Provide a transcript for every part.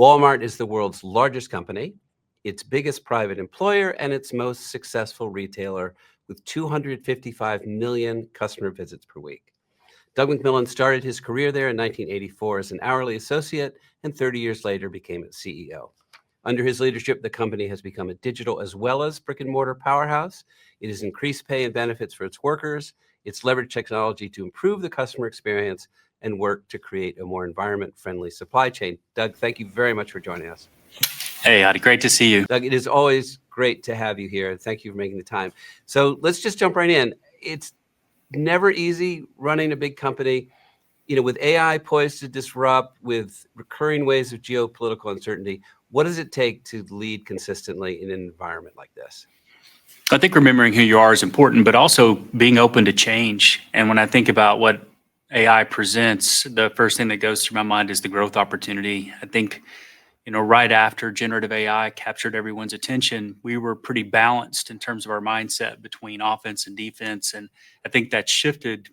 Walmart is the world's largest company, its biggest private employer, and its most successful retailer with 255 million customer visits per week. Doug McMillon started his career there in 1984 as an hourly associate and 30 years later became its CEO. Under his leadership, the company has become a digital as well as brick and mortar powerhouse. It has increased pay and benefits for its workers. It's leveraged technology to improve the customer experience and work to create a more environment-friendly supply chain. Doug, thank you very much for joining us. Hey, Adi, great to see you. Doug, it is always great to have you here. Thank you for making the time. So let's just jump right in. It's never easy running a big company, with AI poised to disrupt, with recurring waves of geopolitical uncertainty. What does it take to lead consistently in an environment like this? I think remembering who you are is important, but also being open to change. And when I think about what AI presents, the first thing that goes through my mind is the growth opportunity. I think, right after generative AI captured everyone's attention, we were pretty balanced in terms of our mindset between offense and defense. And I think that shifted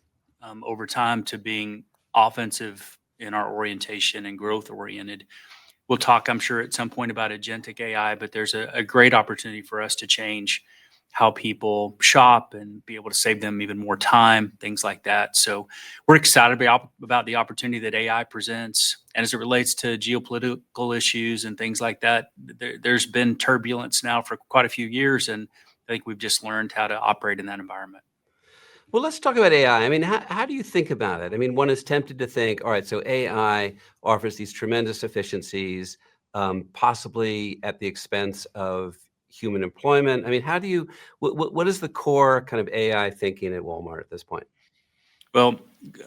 over time to being offensive in our orientation and growth oriented. We'll talk, I'm sure, at some point about agentic AI, but there's a great opportunity for us to change how people shop and be able to save them even more time, things like that. So we're excited about the opportunity that AI presents. And as it relates to geopolitical issues and things like that, there's been turbulence now for quite a few years. And I think we've just learned how to operate in that environment. Well, let's talk about AI. I mean, how do you think about it? I mean, one is tempted to think, all right, so AI offers these tremendous efficiencies, possibly at the expense of human employment. I mean, what is the core kind of AI thinking at Walmart at this point? Well,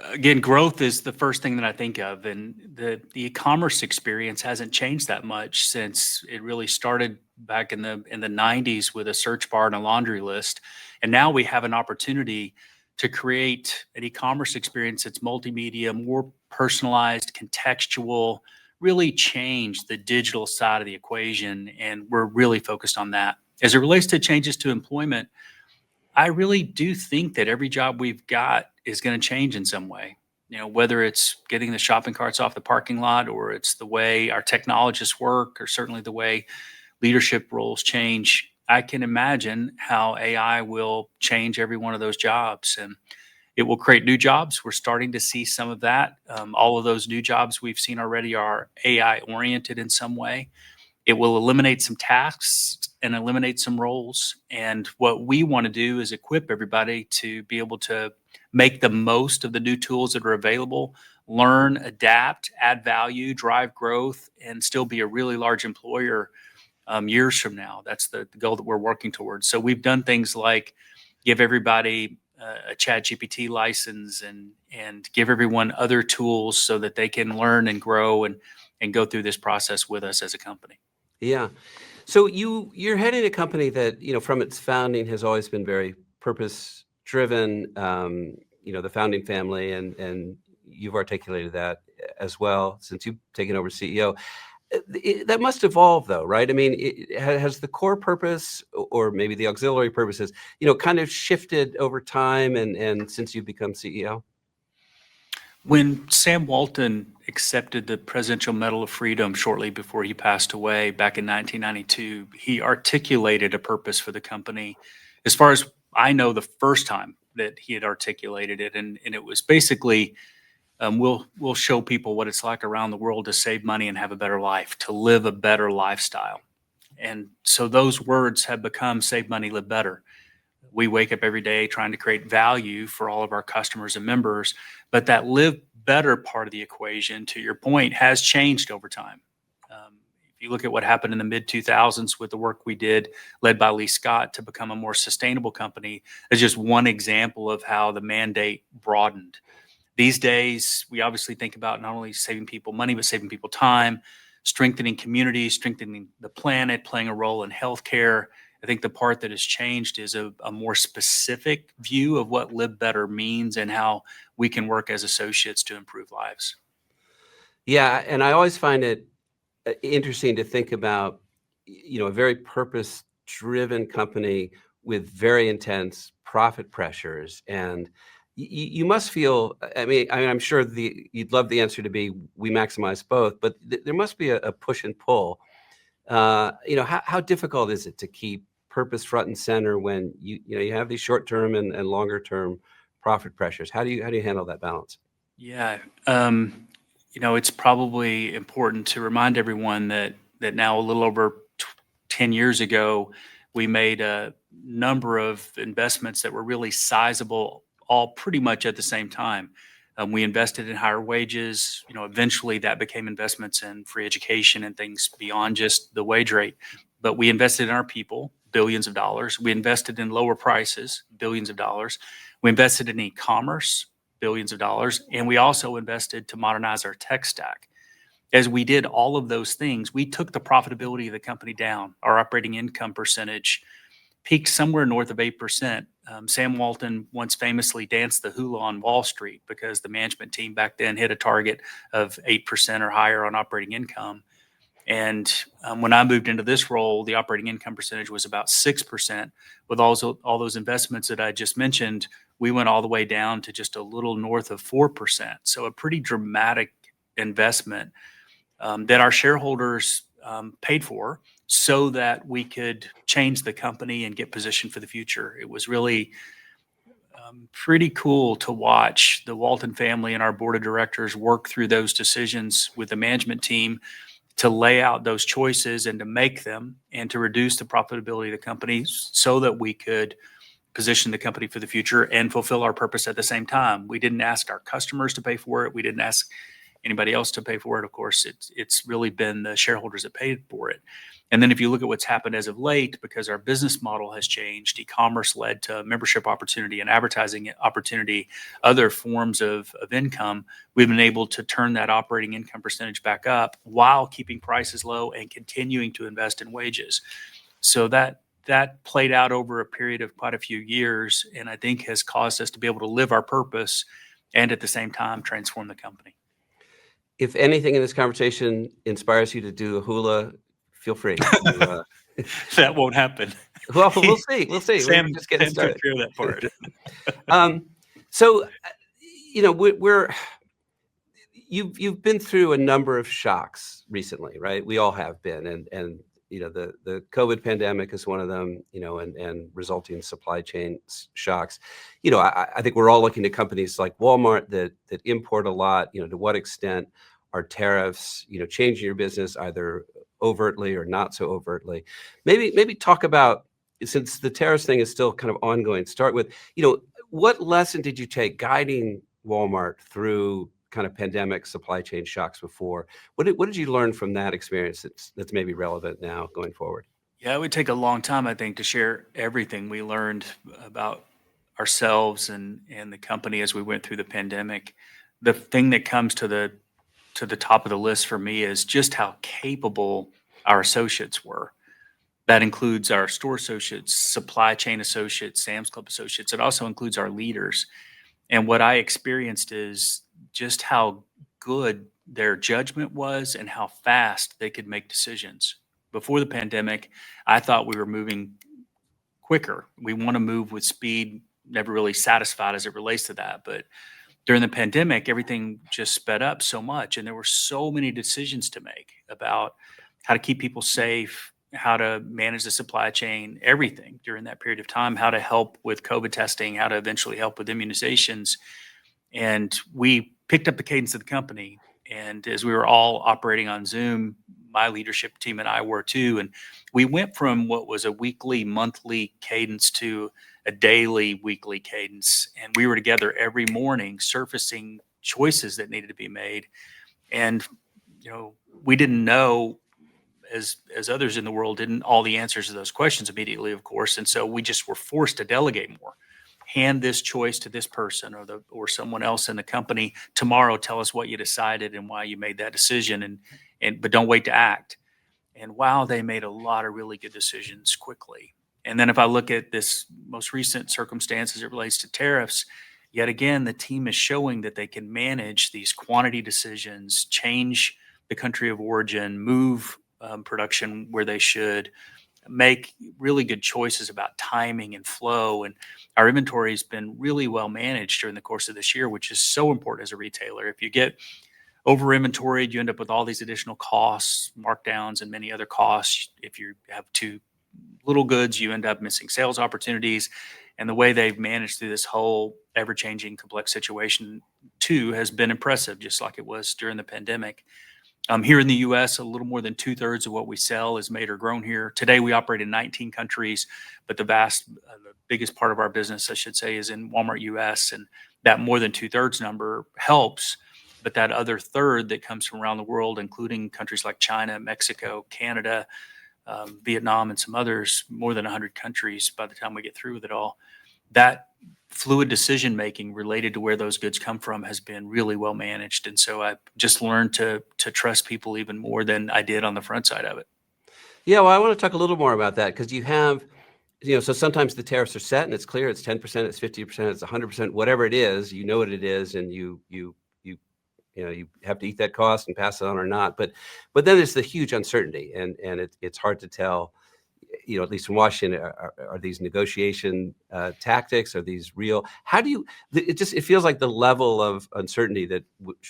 again, growth is the first thing that I think of, and the e-commerce experience hasn't changed that much since it really started back in the 90s with a search bar and a laundry list. And now we have an opportunity to create an e-commerce experience that's multimedia, more personalized, contextual, really change the digital side of the equation. And we're really focused on that. As it relates to changes to employment, I really do think that every job we've got is going to change in some way. Whether it's getting the shopping carts off the parking lot, or it's the way our technologists work, or certainly the way leadership roles change. I can imagine how AI will change every one of those jobs, and it will create new jobs. We're starting to see some of that. All of those new jobs we've seen already are AI oriented in some way. It will eliminate some tasks and eliminate some roles. And what we want to do is equip everybody to be able to make the most of the new tools that are available, learn, adapt, add value, drive growth, and still be a really large employer years from now. That's the goal that we're working towards. So we've done things like give everybody a ChatGPT license and give everyone other tools so that they can learn and grow and go through this process with us as a company. Yeah. So you're heading a company that, from its founding has always been very purpose driven, the founding family, and you've articulated that as well since you've taken over CEO. That must evolve though, right? I mean, has the core purpose or maybe the auxiliary purposes, kind of shifted over time and since you've become CEO? When Sam Walton accepted the Presidential Medal of Freedom shortly before he passed away back in 1992, he articulated a purpose for the company. As far as I know, the first time that he had articulated it, and it was basically, we'll show people what it's like around the world to save money and have a better life, to live a better lifestyle. And so those words have become save money, live better. We wake up every day trying to create value for all of our customers and members, but that live better part of the equation, to your point, has changed over time. If you look at what happened in the mid-2000s with the work we did, led by Lee Scott, to become a more sustainable company, is just one example of how the mandate broadened. These days, we obviously think about not only saving people money, but saving people time, strengthening communities, strengthening the planet, playing a role in healthcare. I think the part that has changed is a more specific view of what live better means and how we can work as associates to improve lives. Yeah, and I always find it interesting to think about, a very purpose-driven company with very intense profit pressures. And, you must feel, I mean, I'm sure you'd love the answer to be we maximize both, but there must be a push and pull. How difficult is it to keep purpose front and center when you have these short-term and longer-term profit pressures? How do you handle that balance? Yeah. It's probably important to remind everyone that now a little over 10 years ago, we made a number of investments that were really sizable, all pretty much at the same time. We invested in higher wages. Eventually that became investments in free education and things beyond just the wage rate. But we invested in our people, billions of dollars. We invested in lower prices, billions of dollars. We invested in e-commerce, billions of dollars. And we also invested to modernize our tech stack. As we did all of those things, we took the profitability of the company down. Our operating income percentage peaked somewhere north of 8%. Sam Walton once famously danced the hula on Wall Street because the management team back then hit a target of 8% or higher on operating income. And when I moved into this role, the operating income percentage was about 6%. With all those investments that I just mentioned, we went all the way down to just a little north of 4%. So a pretty dramatic investment that our shareholders paid for so that we could change the company and get positioned for the future. It was really pretty cool to watch the Walton family and our board of directors work through those decisions with the management team to lay out those choices and to make them and to reduce the profitability of the company so that we could position the company for the future and fulfill our purpose at the same time. We didn't ask our customers to pay for it. We didn't ask anybody else to pay for it. Of course, it's really been the shareholders that paid for it. And then if you look at what's happened as of late, because our business model has changed, e-commerce led to membership opportunity and advertising opportunity, other forms of income, we've been able to turn that operating income percentage back up while keeping prices low and continuing to invest in wages. So that played out over a period of quite a few years, and I think has caused us to be able to live our purpose and at the same time transform the company. If anything in this conversation inspires you to do a hula, feel free. That won't happen. Well, we'll see. We'll see. We're Sam just getting started. took care of that part. So, you've been through a number of shocks recently, right? We all have been, and the COVID pandemic is one of them, and resulting supply chain shocks. I think we're all looking to companies like Walmart that import a lot. To what extent are tariffs, changing your business either overtly or not so overtly? Maybe talk about, since the tariffs thing is still kind of ongoing, start with, what lesson did you take guiding Walmart through kind of pandemic supply chain shocks before? What did you learn from that experience that's maybe relevant now going forward? Yeah, it would take a long time, I think, to share everything we learned about ourselves and the company as we went through the pandemic. The thing that comes to the top of the list for me is just how capable our associates were. That includes our store associates, supply chain associates, Sam's Club associates. It also includes our leaders. And what I experienced is just how good their judgment was and how fast they could make decisions. Before the pandemic, I thought we were moving quicker. We want to move with speed, never really satisfied as it relates to that. But during the pandemic, everything just sped up so much. And there were so many decisions to make about how to keep people safe, how to manage the supply chain, everything during that period of time, how to help with COVID testing, how to eventually help with immunizations. And we picked up the cadence of the company. And as we were all operating on Zoom, my leadership team and I were too. And we went from what was a weekly, monthly cadence to a daily, weekly cadence. And we were together every morning surfacing choices that needed to be made. And, we didn't know, as others in the world didn't, all the answers to those questions immediately, of course. And so we just were forced to delegate more. Hand this choice to this person or someone else in the company. Tomorrow, tell us what you decided and why you made that decision, but don't wait to act. And wow, they made a lot of really good decisions quickly. And then if I look at this most recent circumstance as it relates to tariffs, yet again, the team is showing that they can manage these quantity decisions, change the country of origin, move production where they should, make really good choices about timing and flow. And our inventory has been really well managed during the course of this year, which is so important as a retailer. If you get over inventoried, you end up with all these additional costs, markdowns, and many other costs. If you have too little goods, you end up missing sales opportunities. And the way they've managed through this whole ever-changing complex situation too has been impressive, just like it was during the pandemic. Here in the U.S., a little more than 2/3 of what we sell is made or grown here. Today, we operate in 19 countries, but the biggest part of our business, I should say, is in Walmart U.S. And that more than 2/3 number helps, but that other third that comes from around the world, including countries like China, Mexico, Canada, Vietnam, and some others, more than 100 countries by the time we get through with it all, that fluid decision making related to where those goods come from has been really well managed. And so I just learned to trust people even more than I did on the front side of it. Yeah, well, I want to talk a little more about that because you have, so sometimes the tariffs are set and it's clear it's 10%, it's 50%, it's 100%, whatever it is, you know what it is, and you have to eat that cost and pass it on or not. But then there's the huge uncertainty, and it's hard to tell. At least in Washington, are these negotiation tactics? Are these real? How do you? It feels like the level of uncertainty that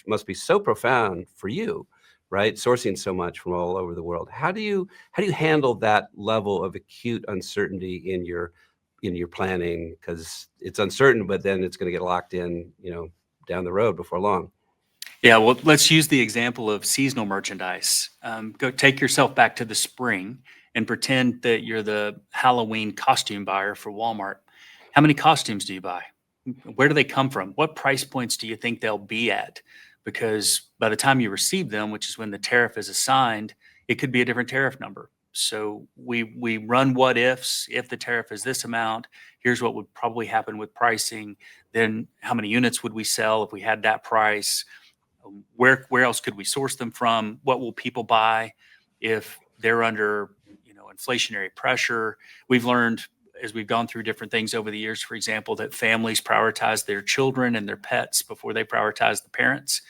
must be so profound for you, right? Sourcing so much from all over the world. How do you handle that level of acute uncertainty in your planning? Because it's uncertain, but then it's going to get locked in, down the road before long. Yeah, well, let's use the example of seasonal merchandise. Go take yourself back to the spring and pretend that you're the Halloween costume buyer for Walmart. How many costumes do you buy? Where do they come from? What price points do you think they'll be at? Because by the time you receive them, which is when the tariff is assigned, it could be a different tariff number. So we run what ifs. If the tariff is this amount, here's what would probably happen with pricing. Then how many units would we sell if we had that price? Where else could we source them from? What will people buy if they're under inflationary pressure? We've learned as we've gone through different things over the years, for example, that families prioritize their children and their pets before they prioritize the parents.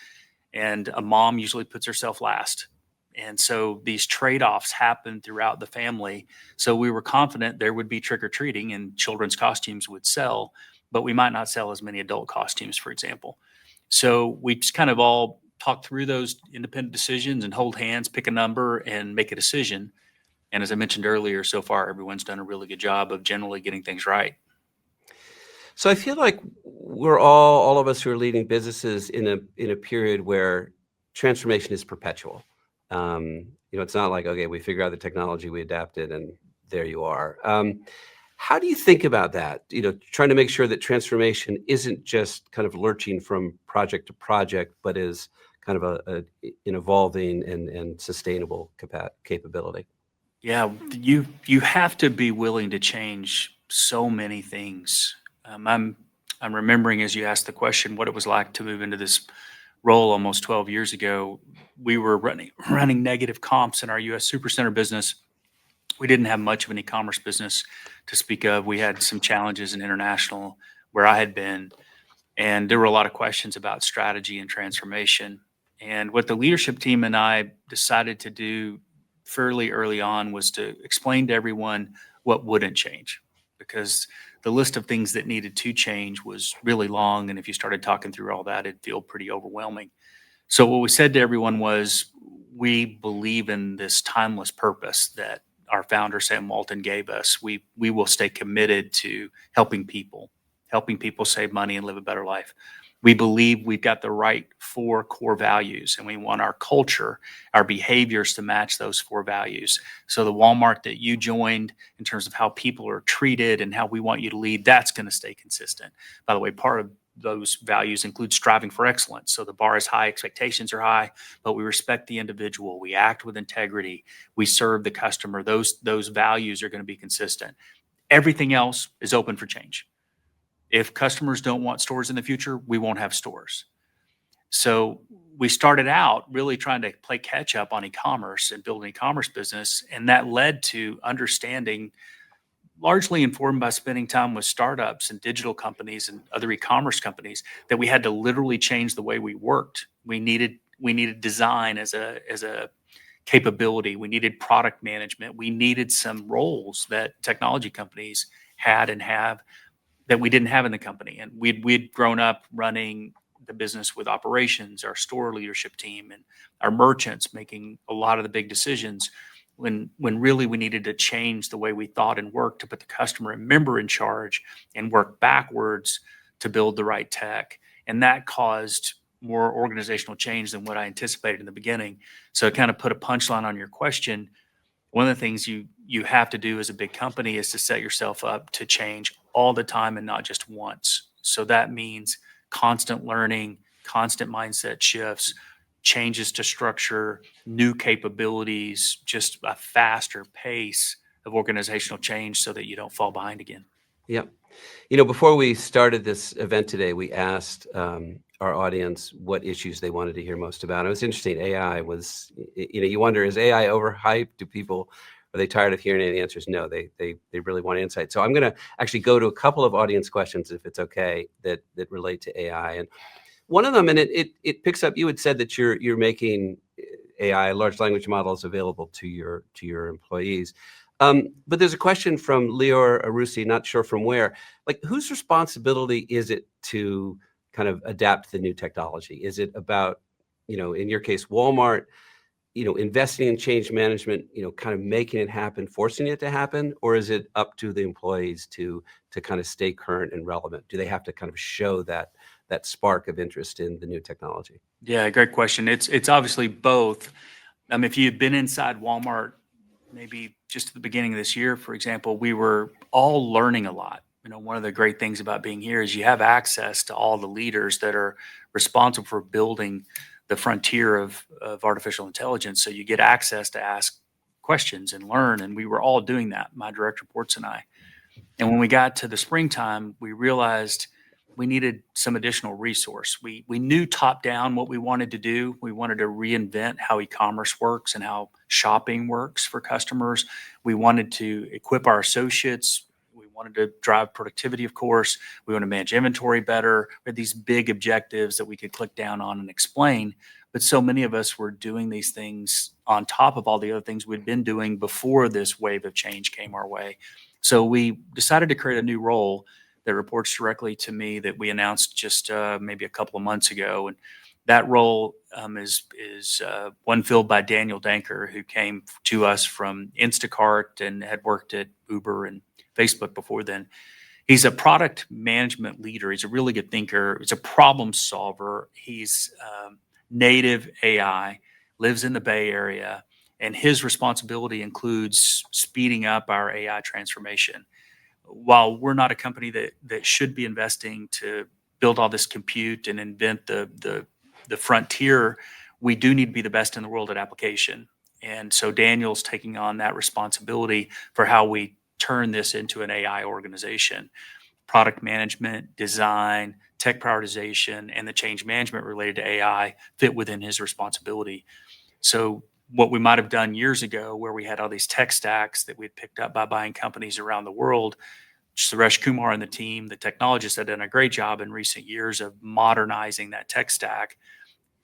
And a mom usually puts herself last. And so these trade-offs happen throughout the family. So we were confident there would be trick-or-treating and children's costumes would sell, but we might not sell as many adult costumes, for example. So we just kind of all talk through those independent decisions and hold hands, pick a number, and make a decision. And as I mentioned earlier, so far, everyone's done a really good job of generally getting things right. So I feel like we're all of us who are leading businesses in a period where transformation is perpetual. It's not like, okay, we figure out the technology, we adapt it, and there you are. How do you think about that? Trying to make sure that transformation isn't just kind of lurching from project to project, but is kind of an evolving and sustainable capability. Yeah, you have to be willing to change so many things. I'm remembering as you asked the question what it was like to move into this role almost 12 years ago. We were running negative comps in our U.S. Supercenter business. We didn't have much of an e-commerce business to speak of. We had some challenges in international where I had been, and there were a lot of questions about strategy and transformation. And what the leadership team and I decided to do fairly early on was to explain to everyone what wouldn't change, because the list of things that needed to change was really long. And if you started talking through all that, it'd feel pretty overwhelming. So what we said to everyone was, we believe in this timeless purpose that our founder, Sam Walton, gave us. We will stay committed to helping people save money and live a better life. We believe we've got the right 4 core values, and we want our culture, our behaviors to match those 4 values. So the Walmart that you joined, in terms of how people are treated and how we want you to lead, that's going to stay consistent. By the way, part of those values include striving for excellence. So the bar is high, expectations are high, but we respect the individual. We act with integrity. We serve the customer. Those values are going to be consistent. Everything else is open for change. If customers don't want stores in the future, we won't have stores. So we started out really trying to play catch up on e-commerce and build an e-commerce business. And that led to understanding, largely informed by spending time with startups and digital companies and other e-commerce companies, that we had to literally change the way we worked. We needed design as a capability. We needed product management. We needed some roles that technology companies had and have that we didn't have in the company. And we'd grown up running the business with operations, our store leadership team, and our merchants making a lot of the big decisions when really we needed to change the way we thought and worked to put the customer and member in charge and work backwards to build the right tech. And that caused more organizational change than what I anticipated in the beginning. So it kind of put a punchline on your question. One of the things you have to do as a big company is to set yourself up to change all the time and not just once. So that means constant learning, constant mindset shifts, changes to structure, new capabilities, just a faster pace of organizational change so that you don't fall behind again. Yep. Before we started this event today, we asked our audience what issues they wanted to hear most about. It was interesting. AI was, you wonder, is AI overhyped? Are they tired of hearing it? The answer is no. They really want insight. So I'm going to actually go to a couple of audience questions, if it's okay, that relate to AI. And one of them, and it picks up, you had said that you're making AI, large language models, available to your employees. But there's a question from Lior Arusi, not sure from where, like, whose responsibility is it to kind of adapt the new technology? Is it about, in your case, Walmart, investing in change management, kind of making it happen, forcing it to happen? Or is it up to the employees to kind of stay current and relevant? Do they have to kind of show that spark of interest in the new technology? Yeah, great question. It's obviously both. If you've been inside Walmart, maybe just at the beginning of this year, for example, we were all learning a lot. One of the great things about being here is you have access to all the leaders that are responsible for building the frontier of artificial intelligence. So you get access to ask questions and learn. And we were all doing that, my direct reports and I. And when we got to the springtime, we realized we needed some additional resource. We knew top down what we wanted to do. We wanted to reinvent how e-commerce works and how shopping works for customers. We wanted to equip our associates. We wanted to drive productivity, of course. We want to manage inventory better. We had these big objectives that we could click down on and explain. But so many of us were doing these things on top of all the other things we'd been doing before this wave of change came our way. So we decided to create a new role that reports directly to me that we announced just maybe a couple of months ago. And that role is one filled by Daniel Danker, who came to us from Instacart and had worked at Uber and Facebook before then. He's a product management leader. He's a really good thinker. He's a problem solver. He's native AI, lives in the Bay Area, and his responsibility includes speeding up our AI transformation. While we're not a company that should be investing to build all this compute and invent the frontier, we do need to be the best in the world at application. And so Daniel's taking on that responsibility for how we turn this into an AI organization. Product management, design, tech prioritization, and the change management related to AI fit within his responsibility. So what we might have done years ago, where we had all these tech stacks that we had picked up by buying companies around the world, Suresh Kumar and the team, the technologists, had done a great job in recent years of modernizing that tech stack,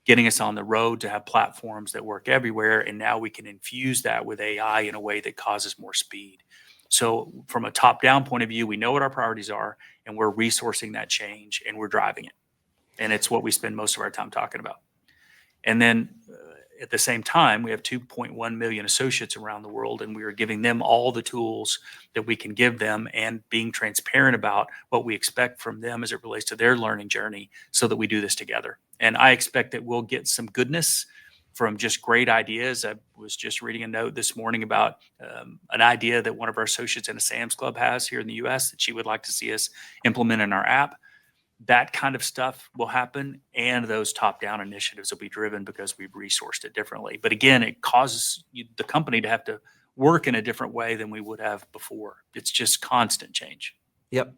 getting us on the road to have platforms that work everywhere. And now we can infuse that with AI in a way that causes more speed. So from a top-down point of view, we know what our priorities are, and we're resourcing that change, and we're driving it. And it's what we spend most of our time talking about. And then at the same time, we have 2.1 million associates around the world, and we are giving them all the tools that we can give them and being transparent about what we expect from them as it relates to their learning journey so that we do this together. And I expect that we'll get some goodness from just great ideas. I was just reading a note this morning about an idea that one of our associates in a Sam's Club has here in the US that she would like to see us implement in our app. That kind of stuff will happen, and those top-down initiatives will be driven because we've resourced it differently. But again, it causes the company to have to work in a different way than we would have before. It's just constant change. Yep.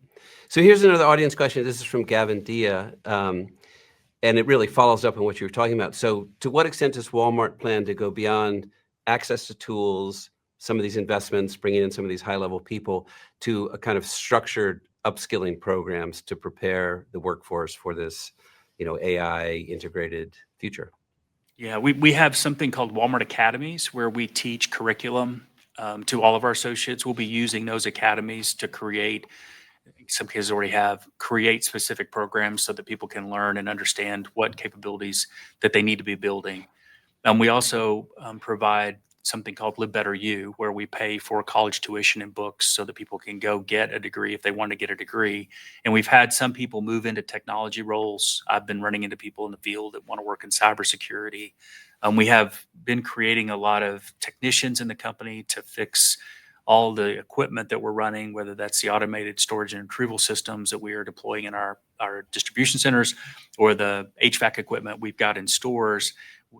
So here's another audience question. This is from Gavin Dia, and it really follows up on what you were talking about. So to what extent does Walmart plan to go beyond access to tools, some of these investments, bringing in some of these high-level people, to a kind of structured upskilling programs to prepare the workforce for this, AI integrated future? Yeah, we have something called Walmart Academies where we teach curriculum to all of our associates. We'll be using those academies to create, in some cases already have, create specific programs so that people can learn and understand what capabilities that they need to be building. We also provide something called Live Better U, where we pay for college tuition and books so that people can go get a degree if they want to get a degree. And we've had some people move into technology roles. I've been running into people in the field that want to work in cybersecurity. We have been creating a lot of technicians in the company to fix all the equipment that we're running, whether that's the automated storage and retrieval systems that we are deploying in our distribution centers or the HVAC equipment we've got in stores.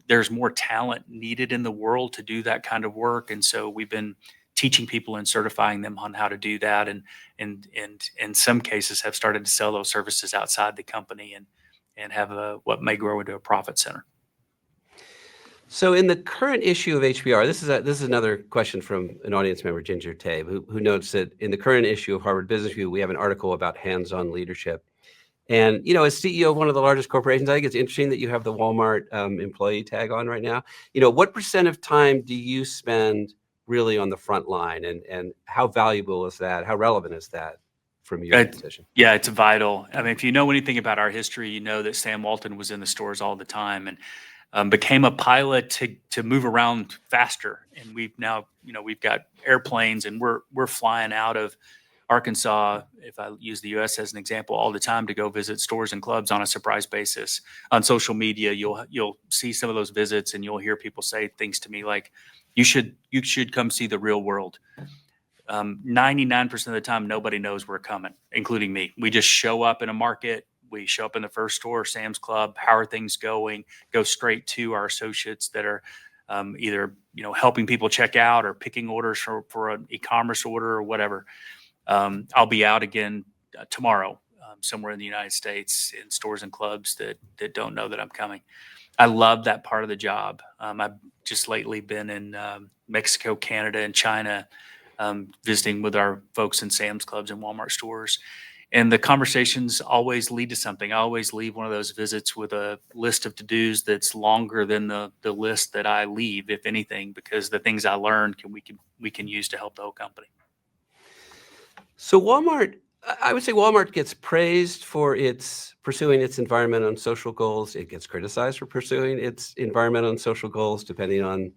There's more talent needed in the world to do that kind of work. And so we've been teaching people and certifying them on how to do that. And in some cases have started to sell those services outside the company and have what may grow into a profit center. So in the current issue of HBR, this is another question from an audience member, Ginger Tabe, who notes that in the current issue of Harvard Business Review, we have an article about hands-on leadership. And, as CEO of one of the largest corporations, I think it's interesting that you have the Walmart employee tag on right now. What % of time do you spend really on the front line, and how valuable is that? How relevant is that from your position? Yeah, it's vital. I mean, if you know anything about our history, you know that Sam Walton was in the stores all the time and became a pilot to move around faster. And we've now, we've got airplanes and we're flying out of Arkansas, if I use the U.S. as an example, all the time to go visit stores and clubs on a surprise basis. On social media, you'll see some of those visits and you'll hear people say things to me like, you should come see the real world. 99% of the time, nobody knows we're coming, including me. We just show up in a market. We show up in the first store, Sam's Club. How are things going? Go straight to our associates that are either helping people check out or picking orders for an e-commerce order or whatever. I'll be out again tomorrow somewhere in the United States in stores and clubs that don't know that I'm coming. I love that part of the job. I've just lately been in Mexico, Canada, and China visiting with our folks in Sam's Clubs and Walmart stores. And the conversations always lead to something. I always leave one of those visits with a list of to-dos that's longer than the list that I leave, if anything, because the things I learned we can use to help the whole company. So I would say Walmart gets praised for pursuing its environmental and social goals. It gets criticized for pursuing its environmental and social goals, depending on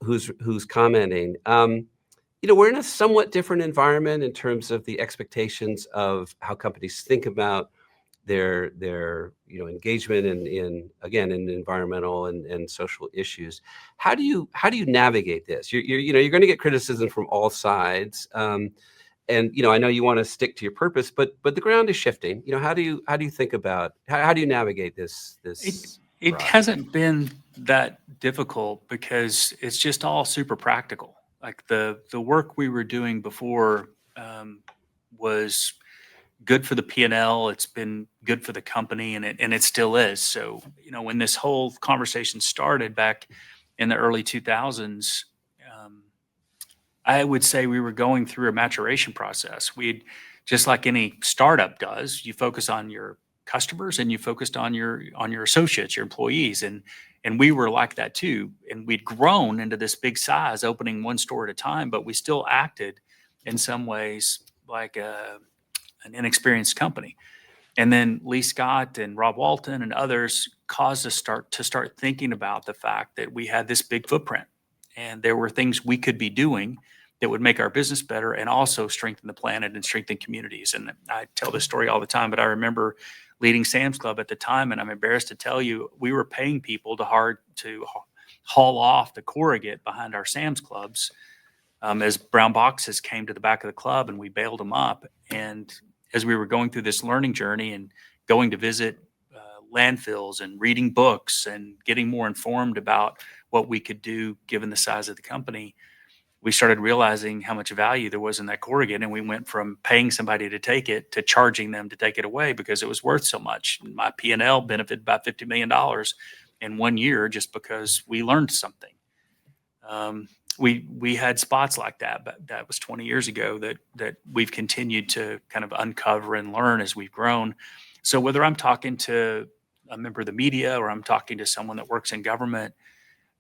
who's commenting. We're in a somewhat different environment in terms of the expectations of how companies think about their engagement in environmental and social issues. How do you navigate this? You're going to get criticism from all sides. And I know you want to stick to your purpose, but the ground is shifting. How do you think about how do you navigate this? It hasn't been that difficult because it's just all super practical. Like the work we were doing before was good for the P&L. It's been good for the company, and it still is. So when this whole conversation started back in the early 2000s. I would say we were going through a maturation process. We'd, just like any startup does, you focus on your customers and you focused on your associates, your employees, and we were like that too. And we'd grown into this big size, opening one store at a time, but we still acted in some ways like an inexperienced company. And then Lee Scott and Rob Walton and others caused us to start thinking about the fact that we had this big footprint, and there were things we could be doing that would make our business better and also strengthen the planet and strengthen communities. And I tell this story all the time, but I remember leading Sam's Club at the time, and I'm embarrassed to tell you, we were paying people to haul off the corrugate behind our Sam's Clubs as brown boxes came to the back of the club, and we bailed them up. And as we were going through this learning journey and going to visit landfills and reading books and getting more informed about what we could do given the size of the company, we started realizing how much value there was in that corrugate. And we went from paying somebody to take it to charging them to take it away because it was worth so much. My P&L benefited by $50 million in 1 year just because we learned something. We had spots like that, but that was 20 years ago that we've continued to kind of uncover and learn as we've grown. So whether I'm talking to a member of the media or I'm talking to someone that works in government,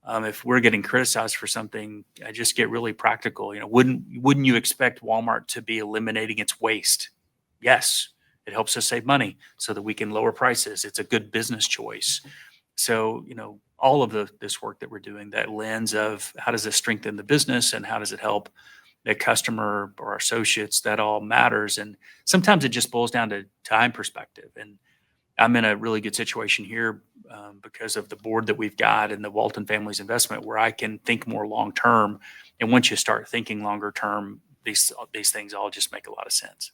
if we're getting criticized for something, I just get really practical. Wouldn't you expect Walmart to be eliminating its waste? Yes, it helps us save money so that we can lower prices. It's a good business choice. So, all of this work that we're doing, that lens of how does this strengthen the business and how does it help the customer or our associates, that all matters. And sometimes it just boils down to time perspective. And I'm in a really good situation here because of the board that we've got and the Walton family's investment, where I can think more long term. And once you start thinking longer term, these things all just make a lot of sense.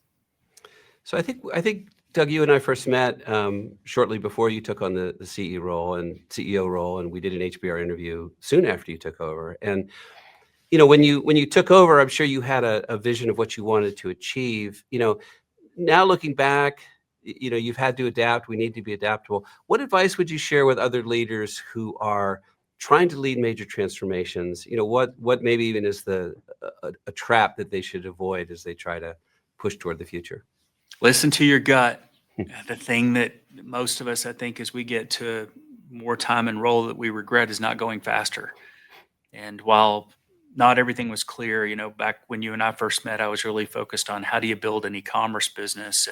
So I think Doug, you and I first met shortly before you took on the CEO role, and we did an HBR interview soon after you took over. And when you took over, I'm sure you had a vision of what you wanted to achieve. Now looking back, you've had to adapt. We need to be adaptable. What advice would you share with other leaders who are trying to lead major transformations? What maybe even is a trap that they should avoid as they try to push toward the future? Listen to your gut. The thing that most of us, I think, as we get to more time and role that we regret is not going faster. And while not everything was clear, back when you and I first met, I was really focused on how do you build an e-commerce business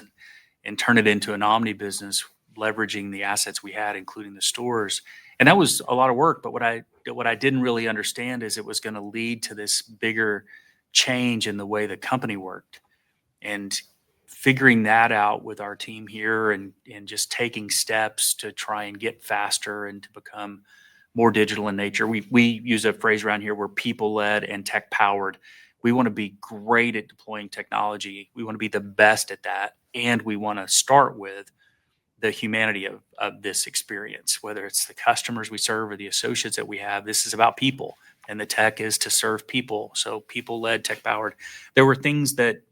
and turn it into an omni business, leveraging the assets we had, including the stores. And that was a lot of work. But what I didn't really understand is it was going to lead to this bigger change in the way the company worked. And figuring that out with our team here and just taking steps to try and get faster and to become more digital in nature. We use a phrase around here, we're people-led and tech-powered. We want to be great at deploying technology. We want to be the best at that. And we want to start with the humanity of this experience, whether it's the customers we serve or the associates that we have. This is about people, and the tech is to serve people. So people-led, tech-powered. There were things that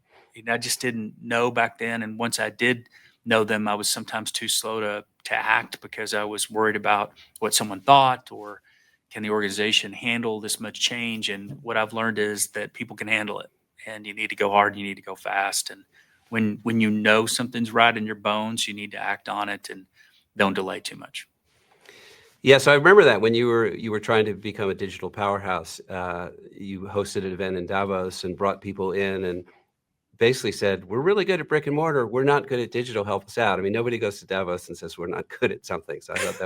I just didn't know back then. And once I did know them, I was sometimes too slow to act because I was worried about what someone thought, or can the organization handle this much change? And what I've learned is that people can handle it, and you need to go hard, and you need to go fast. And when you know something's right in your bones, you need to act on it and don't delay too much. Yeah, so I remember that when you were trying to become a digital powerhouse, you hosted an event in Davos and brought people in and basically said, we're really good at brick and mortar. We're not good at digital. Help us out. I mean, nobody goes to Davos and says we're not good at something. So I thought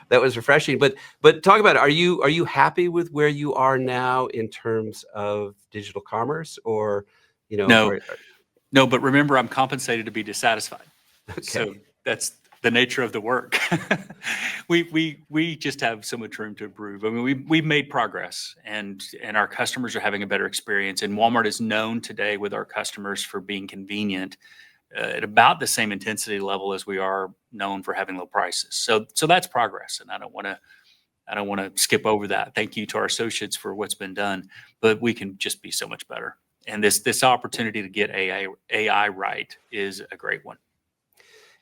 that was refreshing. But talk about it. Are you happy with where you are now in terms of digital commerce, or No, no. But remember, I'm compensated to be dissatisfied. Okay. So that's the nature of the work. We just have so much room to improve. I mean, we've made progress, and our customers are having a better experience. And Walmart is known today with our customers for being convenient at about the same intensity level as we are known for having low prices. So that's progress, and I don't want to skip over that. Thank you to our associates for what's been done, but we can just be so much better. And this opportunity to get AI right is a great one.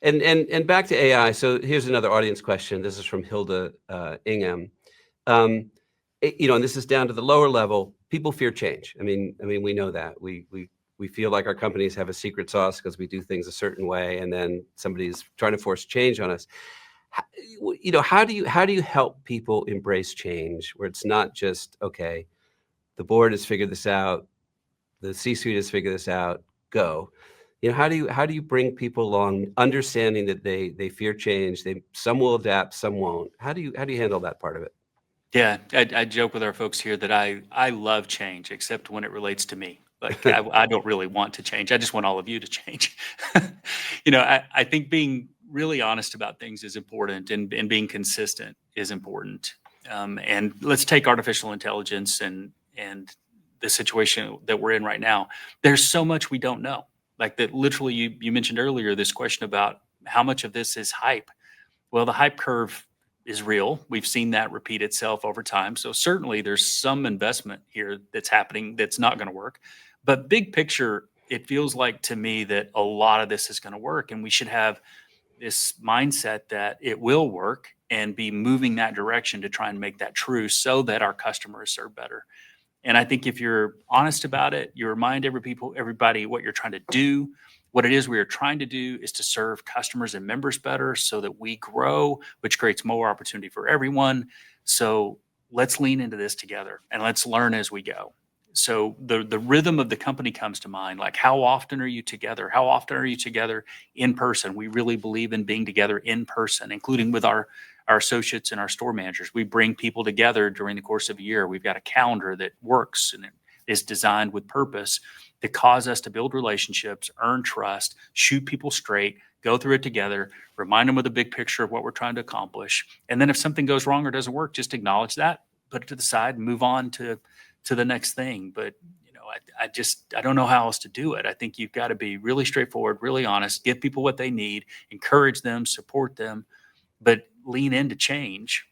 And back to AI. So here's another audience question. This is from Hilda Ingham. And this is down to the lower level. People fear change. I mean, we know that. We feel like our companies have a secret sauce because we do things a certain way, and then somebody's trying to force change on us. How do you help people embrace change where it's not just, okay, the board has figured this out, the C-suite has figured this out, go. How do you bring people along, understanding that they fear change? Some will adapt, some won't. How do you handle that part of it? Yeah, I joke with our folks here that I love change, except when it relates to me. Like I don't really want to change. I just want all of you to change. I think being really honest about things is important, and being consistent is important. And let's take artificial intelligence and the situation that we're in right now. There's so much we don't know. Like that, literally, you mentioned earlier this question about how much of this is hype. Well, the hype curve is real. We've seen that repeat itself over time. So certainly there's some investment here that's happening that's not going to work. But big picture, it feels like to me that a lot of this is going to work, and we should have this mindset that it will work and be moving that direction to try and make that true so that our customers serve better. And I think if you're honest about it, you remind everybody what you're trying to do, What it is we are trying to do is to serve customers and members better so that we grow, which creates more opportunity for everyone. So let's lean into this together and let's learn as we go. So the rhythm of the company comes to mind. Like, how often are you together? How often are you together in person? We really believe in being together in person, including with our associates and our store managers. We bring people together during the course of a year. We've got a calendar that works and it is designed with purpose to cause us to build relationships, earn trust, shoot people straight, go through it together, remind them of the big picture of what we're trying to accomplish. And then if something goes wrong or doesn't work, just acknowledge that, put it to the side, and move on to the next thing. But I don't know how else to do it. I think you've got to be really straightforward, really honest, give people what they need, encourage them, support them, but lean into change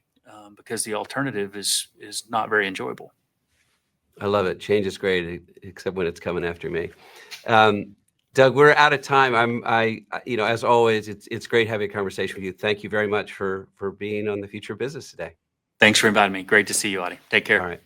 because the alternative is not very enjoyable. I love it. Change is great, except when it's coming after me. Doug, we're out of time. As always, it's great having a conversation with you. Thank you very much for being on the Future of Business today. Thanks for inviting me. Great to see you, Audie. Take care. All right.